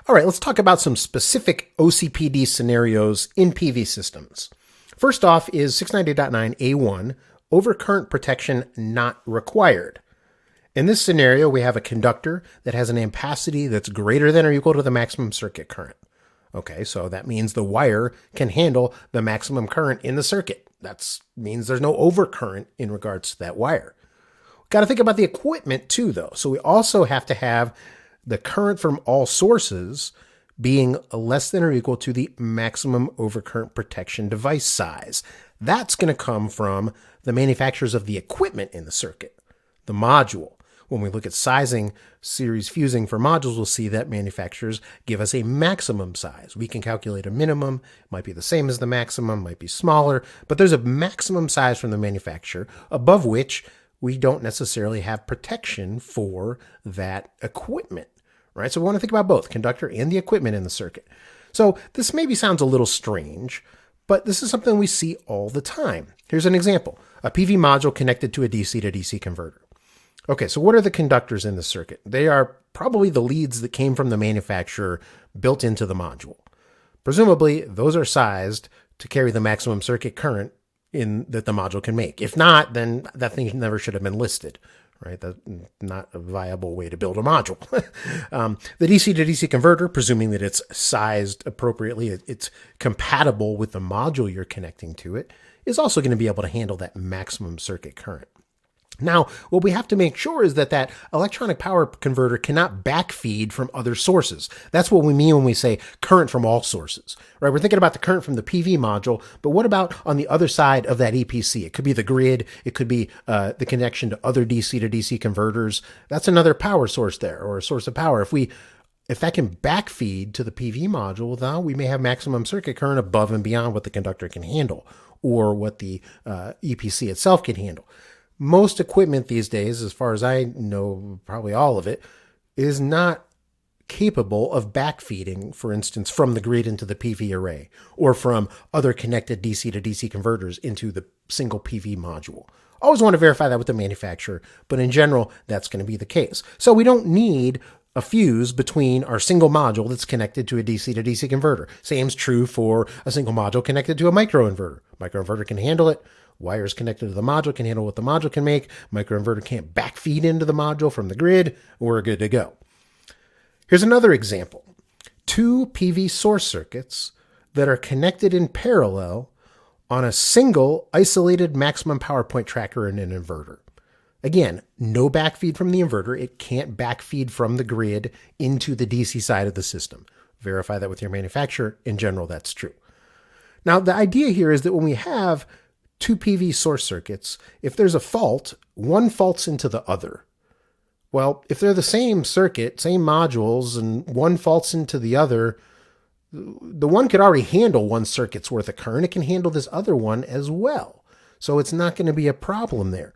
All right, let's talk about some specific OCPD scenarios in PV systems. First off is 690.9A1, overcurrent protection not required. In this scenario, we have a conductor that has an ampacity that's greater than or equal to the maximum circuit current. Okay, so that means the wire can handle the maximum current in the circuit. That means there's no overcurrent in regards to that wire. Got to think about the equipment too, though. So we also have to have the current from all sources being less than or equal to the maximum overcurrent protection device size. That's going to come from the manufacturers of the equipment in the circuit, the module. When we look at sizing series fusing for modules, we'll see that manufacturers give us a maximum size. We can calculate a minimum, might be the same as the maximum, might be smaller, but there's a maximum size from the manufacturer above which we don't necessarily have protection for that equipment, right? So we want to think about both conductor and the equipment in the circuit. So this maybe sounds a little strange, but this is something we see all the time. Here's an example, a PV module connected to a DC to DC converter. Okay, so what are the conductors in the circuit? They are probably the leads that came from the manufacturer built into the module. Presumably, those are sized to carry the maximum circuit current that the module can make. If not, then that thing never should have been listed, right? That's not a viable way to build a module. The DC to DC converter, presuming that it's sized appropriately, it's compatible with the module you're connecting to it, is also going to be able to handle that maximum circuit current. Now, what we have to make sure is that that electronic power converter cannot backfeed from other sources. That's what we mean when we say current from all sources, right? We're thinking about the current from the PV module, but what about on the other side of that EPC? It could be the grid. It could be the connection to other DC to DC converters. That's another power source there, or a source of power. If that can backfeed to the PV module, then we may have maximum circuit current above and beyond what the conductor can handle or what the EPC itself can handle. Most equipment these days, as far as I know, probably all of it, is not capable of backfeeding, for instance, from the grid into the PV array or from other connected DC to DC converters into the single PV module. Always want to verify that with the manufacturer, but in general, that's going to be the case. So we don't need a fuse between our single module that's connected to a DC to DC converter. Same's true for a single module connected to a microinverter. Microinverter can handle it. Wires connected to the module can handle what the module can make. Microinverter can't backfeed into the module from the grid. We're good to go. Here's another example. Two PV source circuits that are connected in parallel on a single isolated maximum power point tracker and an inverter. Again, no backfeed from the inverter. It can't backfeed from the grid into the DC side of the system. Verify that with your manufacturer. In general, that's true. Now, the idea here is that when we have two PV source circuits, if there's a fault, one faults into the other. Well, if they're the same circuit, same modules, and one faults into the other, the one could already handle one circuit's worth of current. It can handle this other one as well. So it's not going to be a problem there.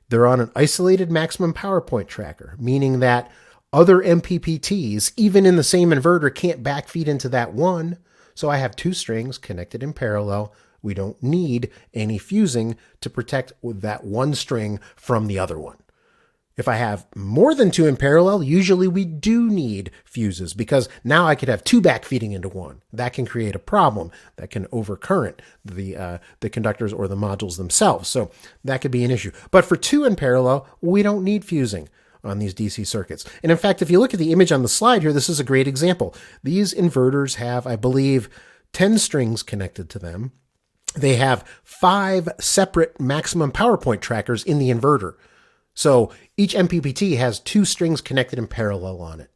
They're on an isolated maximum power point tracker, meaning that other MPPTs, even in the same inverter, can't backfeed into that one. So I have two strings connected in parallel. We don't need any fusing to protect that one string from the other one. If I have more than two in parallel, usually we do need fuses because now I could have two backfeeding into one. That can create a problem that can overcurrent the conductors or the modules themselves. So that could be an issue. But for two in parallel, we don't need fusing on these DC circuits. And in fact, if you look at the image on the slide here, this is a great example. These inverters have, I believe, 10 strings connected to them. They have 5 separate maximum power point trackers in the inverter. So each MPPT has 2 strings connected in parallel on it.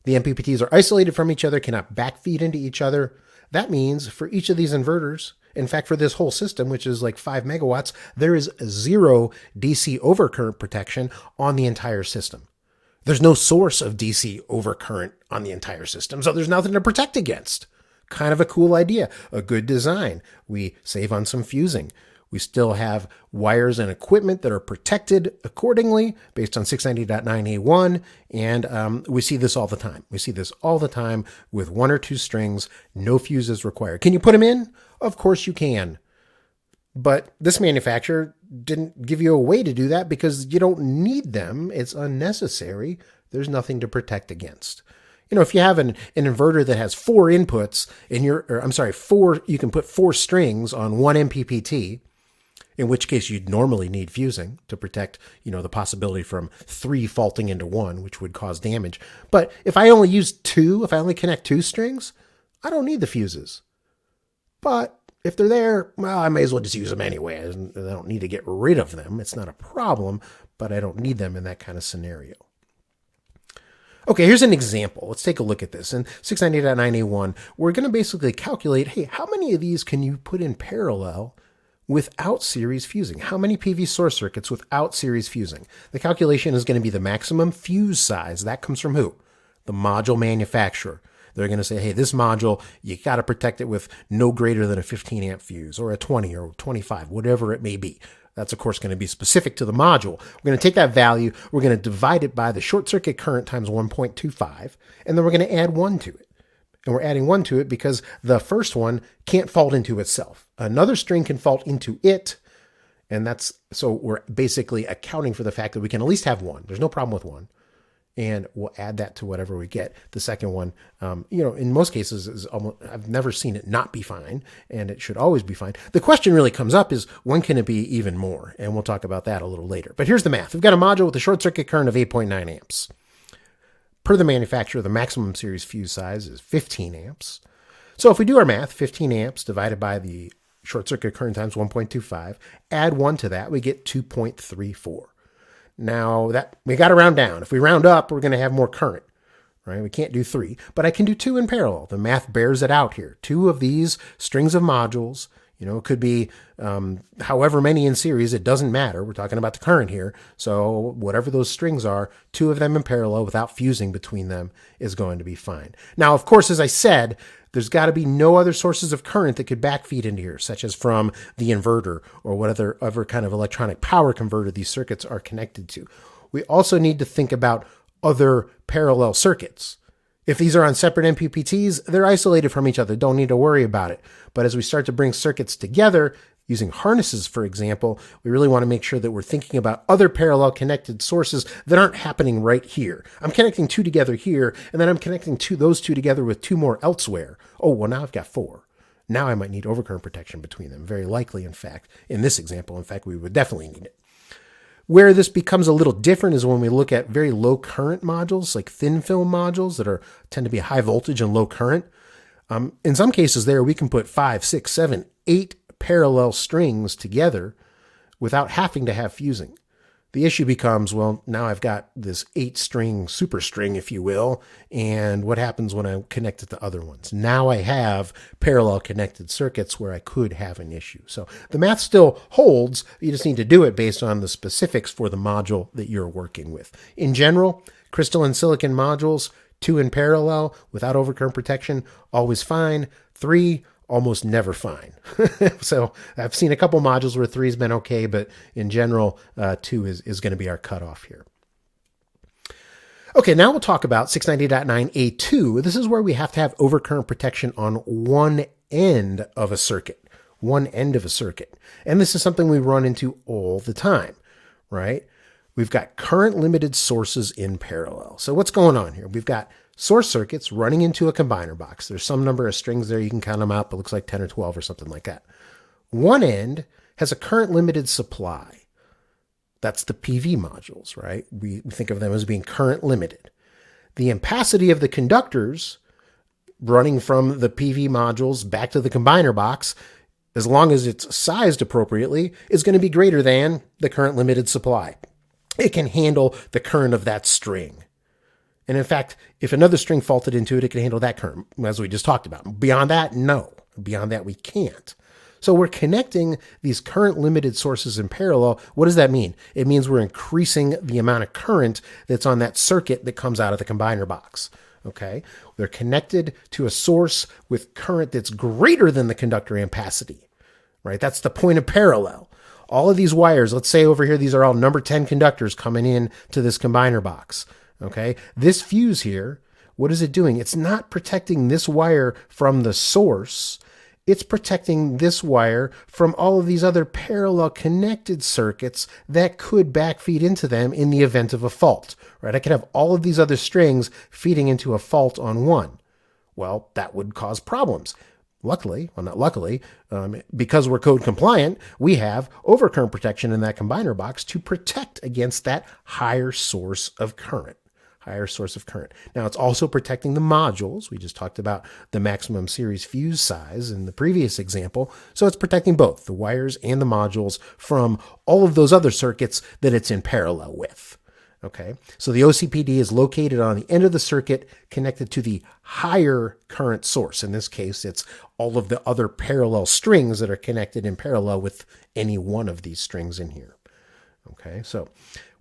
The MPPTs are isolated from each other, cannot backfeed into each other. That means for each of these inverters, in fact, for this whole system, which is like 5 megawatts, there is 0 DC overcurrent protection on the entire system. There's no source of DC overcurrent on the entire system, so there's nothing to protect against. Kind of a cool idea, a good design. We save on some fusing. We still have wires and equipment that are protected accordingly based on 690.9A1, and we see this all the time. We see this all the time with 1 or 2 strings, no fuses required. Can you put them in? Of course you can. But this manufacturer didn't give you a way to do that because you don't need them. It's unnecessary. There's nothing to protect against. If you have an inverter that has 4 inputs and you can put 4 strings on one MPPT, in which case you'd normally need fusing to protect, the possibility from 3 faulting into 1, which would cause damage. But if I only connect 2 strings, I don't need the fuses. But if they're there, well, I may as well just use them anyway. I don't need to get rid of them. It's not a problem, but I don't need them in that kind of scenario. Okay, here's an example. Let's take a look at this. In 690.9a1, we're going to basically calculate, hey, how many of these can you put in parallel without series fusing? How many PV source circuits without series fusing? The calculation is going to be the maximum fuse size. That comes from who? The module manufacturer. They're going to say, hey, this module, you got to protect it with no greater than a 15 amp fuse or a 20 or 25, whatever it may be. That's, of course, going to be specific to the module. We're going to take that value, we're going to divide it by the short circuit current times 1.25, and then we're going to add 1 to it. And we're adding 1 to it because the first one can't fault into itself. Another string can fault into it, and so we're basically accounting for the fact that we can at least have 1. There's no problem with 1. And we'll add that to whatever we get. The second one, in most cases, I've never seen it not be fine, and it should always be fine. The question really comes up is, when can it be even more? And we'll talk about that a little later. But here's the math. We've got a module with a short circuit current of 8.9 amps. Per the manufacturer, the maximum series fuse size is 15 amps. So if we do our math, 15 amps divided by the short circuit current times 1.25, add 1 to that, we get 2.34. Now that we got to round down. If we round up, we're going to have more current, right? We can't do 3, but I can do 2 in parallel. The math bears it out here. 2 of these strings of modules, it could be however many in series, it doesn't matter. We're talking about the current here. So whatever those strings are, 2 of them in parallel without fusing between them is going to be fine. Now, of course, as I said, there's got to be no other sources of current that could backfeed into here, such as from the inverter or what other kind of electronic power converter these circuits are connected to. We also need to think about other parallel circuits. If these are on separate MPPTs, they're isolated from each other. Don't need to worry about it. But as we start to bring circuits together, using harnesses, for example, we really want to make sure that we're thinking about other parallel connected sources that aren't happening right here. I'm connecting 2 together here, and then I'm connecting those two together with 2 more elsewhere. Oh, well, now I've got 4. Now I might need overcurrent protection between them. Very likely, in fact, in this example, we would definitely need it. Where this becomes a little different is when we look at very low current modules, like thin film modules that tend to be high voltage and low current. In some cases there, we can put 5, 6, 7, 8 parallel strings together without having to have fusing. The issue becomes, well, now I've got this 8-string superstring, if you will, and what happens when I connect it to other ones? Now I have parallel connected circuits where I could have an issue. So the math still holds, you just need to do it based on the specifics for the module that you're working with. In general, crystalline silicon modules, 2 in parallel without overcurrent protection, always fine. 3, almost never fine. So I've seen a couple modules where 3 has been okay, but in general, 2 is going to be our cutoff here. Okay, now we'll talk about 690.9a2. This is where we have to have overcurrent protection on one end of a circuit. And this is something we run into all the time, right? We've got current limited sources in parallel. So what's going on here? We've got source circuits running into a combiner box. There's some number of strings there. You can count them out, but it looks like 10 or 12 or something like that. One end has a current limited supply. That's the PV modules, right? We think of them as being current limited. The ampacity of the conductors running from the PV modules back to the combiner box, as long as it's sized appropriately, is going to be greater than the current limited supply. It can handle the current of that string. And in fact, if another string faulted into it can handle that current, as we just talked about. Beyond that, no. Beyond that, we can't. So we're connecting these current limited sources in parallel. What does that mean? It means we're increasing the amount of current that's on that circuit that comes out of the combiner box. Okay? They're connected to a source with current that's greater than the conductor ampacity. Right? That's the point of parallel. All of these wires, let's say over here, these are all number 10 conductors coming in to this combiner box. Okay, this fuse here, what is it doing? It's not protecting this wire from the source. it's protecting this wire from all of these other parallel connected circuits that could backfeed into them in the event of a fault, right? I could have all of these other strings feeding into a fault on one. Well, that would cause problems. Luckily, well, not luckily, because we're code compliant, we have overcurrent protection in that combiner box to protect against that higher source of current. Now, it's also protecting the modules. We just talked about the maximum series fuse size in the previous example. So it's protecting both the wires and the modules from all of those other circuits that it's in parallel with. Okay, so the OCPD is located on the end of the circuit connected to the higher current source. In this case, it's all of the other parallel strings that are connected in parallel with any one of these strings in here. Okay, so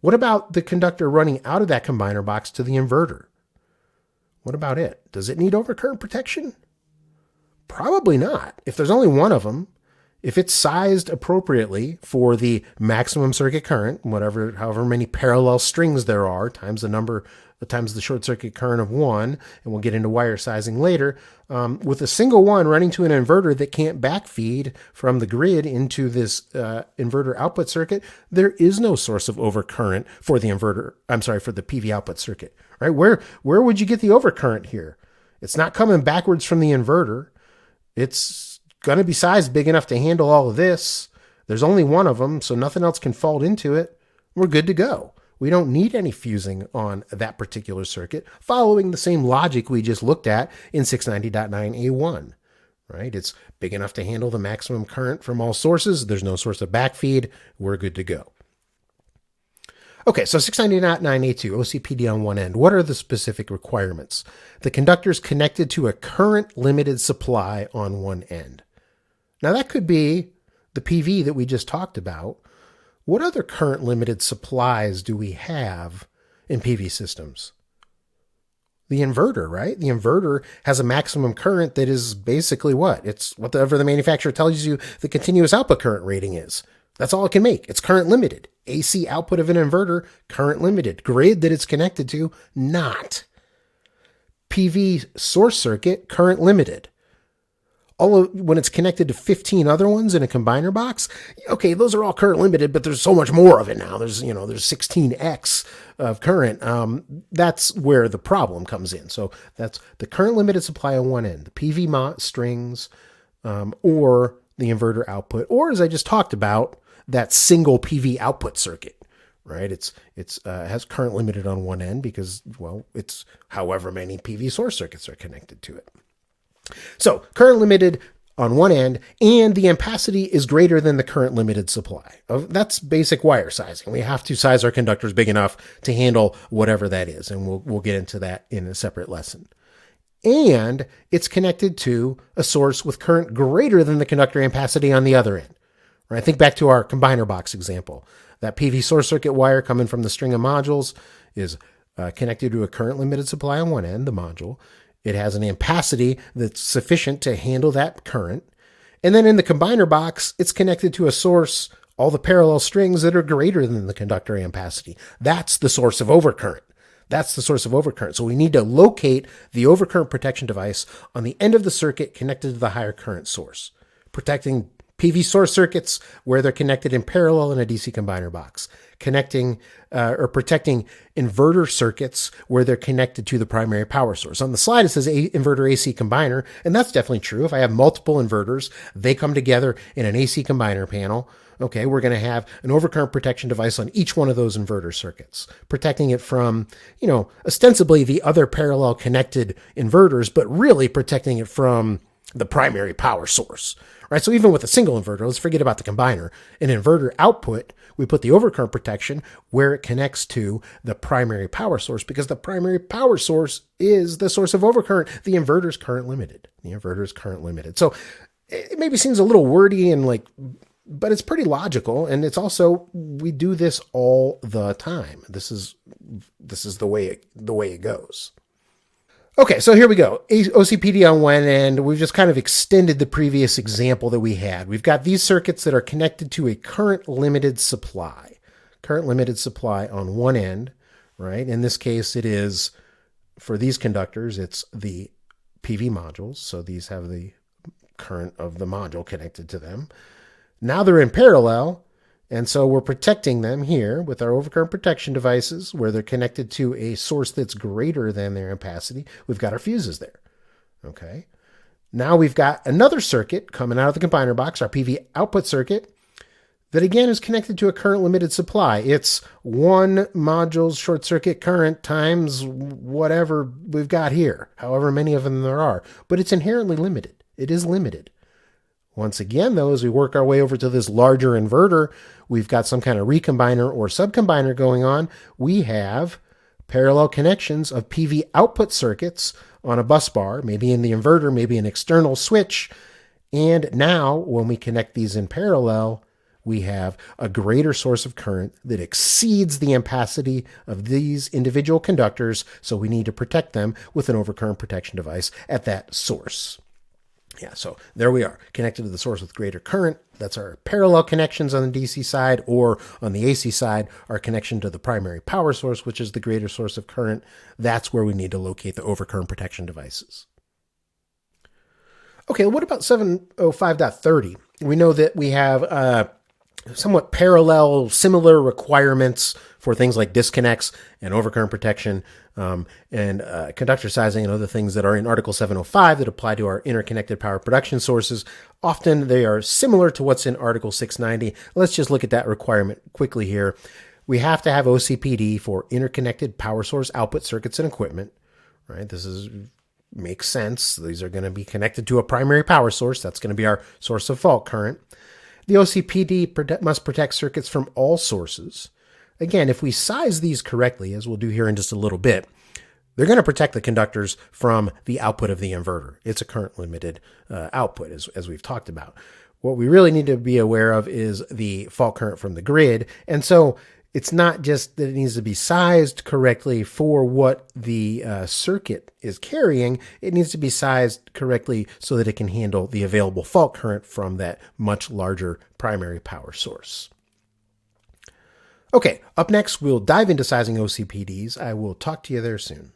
what about the conductor running out of that combiner box to the inverter? What about it? Does it need overcurrent protection? Probably not. If there's only one of them, if it's sized appropriately for the maximum circuit current, however many parallel strings there are, times the short circuit current of one, and we'll get into wire sizing later, with a single one running to an inverter that can't backfeed from the grid into this inverter output circuit, there is no source of overcurrent for the for the PV output circuit, right? Where would you get the overcurrent here? It's not coming backwards from the inverter. It's going to be sized big enough to handle all of this. There's only one of them, so nothing else can fault into it. We're good to go. We don't need any fusing on that particular circuit, following the same logic we just looked at in 690.9a1, right? It's big enough to handle the maximum current from all sources. There's no source of backfeed. We're good to go. Okay, so 690.9a2, OCPD on one end. What are the specific requirements? The conductor is connected to a current limited supply on one end. Now, that could be the PV that we just talked about. What other current limited supplies do we have in PV systems? The inverter, right? The inverter has a maximum current that is basically what? It's whatever the manufacturer tells you the continuous output current rating is. That's all it can make. It's current limited. AC output of an inverter, current limited. Grid that it's connected to, not. PV source circuit, current limited. When it's connected to 15 other ones in a combiner box, okay, those are all current limited, but there's so much more of it now. There's 16x of current. That's where the problem comes in. So that's the current limited supply on one end, the PV strings, or the inverter output, or as I just talked about, that single PV output circuit, right? It has current limited on one end because, well, it's however many PV source circuits are connected to it. So current limited on one end, and the ampacity is greater than the current limited supply. That's basic wire sizing. We have to size our conductors big enough to handle whatever that is, and we'll get into that in a separate lesson. And it's connected to a source with current greater than the conductor ampacity on the other end. Right? Think back to our combiner box example. That PV source circuit wire coming from the string of modules is connected to a current limited supply on one end, the module. It has an ampacity that's sufficient to handle that current. And then in the combiner box, it's connected to a source, all the parallel strings that are greater than the conductor ampacity. That's the source of overcurrent. So we need to locate the overcurrent protection device on the end of the circuit connected to the higher current source, protecting PV source circuits where they're connected in parallel in a DC combiner box, protecting inverter circuits where they're connected to the primary power source. On the slide, it says inverter AC combiner, and that's definitely true. If I have multiple inverters, they come together in an AC combiner panel. Okay, we're going to have an overcurrent protection device on each one of those inverter circuits, protecting it from, ostensibly the other parallel connected inverters, but really protecting it from the primary power source, right? So even with a single inverter, let's forget about the combiner. An inverter output, we put the overcurrent protection where it connects to the primary power source, because the primary power source is the source of overcurrent. The inverter is current limited. So it maybe seems a little wordy but it's pretty logical. And it's also, we do this all the time. This is the way it goes. Okay, so here we go. OCPD on one end. We've just kind of extended the previous example that we had. We've got these circuits that are connected to a current limited supply on one end, right? In this case, it is, for these conductors, it's the PV modules. So these have the current of the module connected to them. Now they're in parallel, and so we're protecting them here with our overcurrent protection devices where they're connected to a source that's greater than their ampacity. We've got our fuses there. Okay. Now we've got another circuit coming out of the combiner box, our PV output circuit, that again is connected to a current limited supply. It's one module's short circuit current times whatever we've got here, however many of them there are. But it's inherently limited. It is limited. Once again, though, as we work our way over to this larger inverter, we've got some kind of recombiner or subcombiner going on. We have parallel connections of PV output circuits on a bus bar, maybe in the inverter, maybe an external switch. And now, when we connect these in parallel, we have a greater source of current that exceeds the ampacity of these individual conductors, so we need to protect them with an overcurrent protection device at that source. Yeah, so there we are, connected to the source with greater current. That's our parallel connections on the DC side, or on the AC side, our connection to the primary power source, which is the greater source of current. That's where we need to locate the overcurrent protection devices. Okay, what about 705.30? We know that we have somewhat parallel, similar requirements for things like disconnects and overcurrent protection and conductor sizing and other things that are in Article 705 that apply to our interconnected power production sources. Often they are similar to what's in Article 690. Let's just look at that requirement quickly here. We have to have OCPD for interconnected power source output circuits and equipment, right? Makes sense. These are going to be connected to a primary power source. That's going to be our source of fault current. The OCPD must protect circuits from all sources. Again, if we size these correctly, as we'll do here in just a little bit, they're going to protect the conductors from the output of the inverter. It's a current limited output, as we've talked about. What we really need to be aware of is the fault current from the grid. And so it's not just that it needs to be sized correctly for what the circuit is carrying. It needs to be sized correctly so that it can handle the available fault current from that much larger primary power source. Okay, up next, we'll dive into sizing OCPDs. I will talk to you there soon.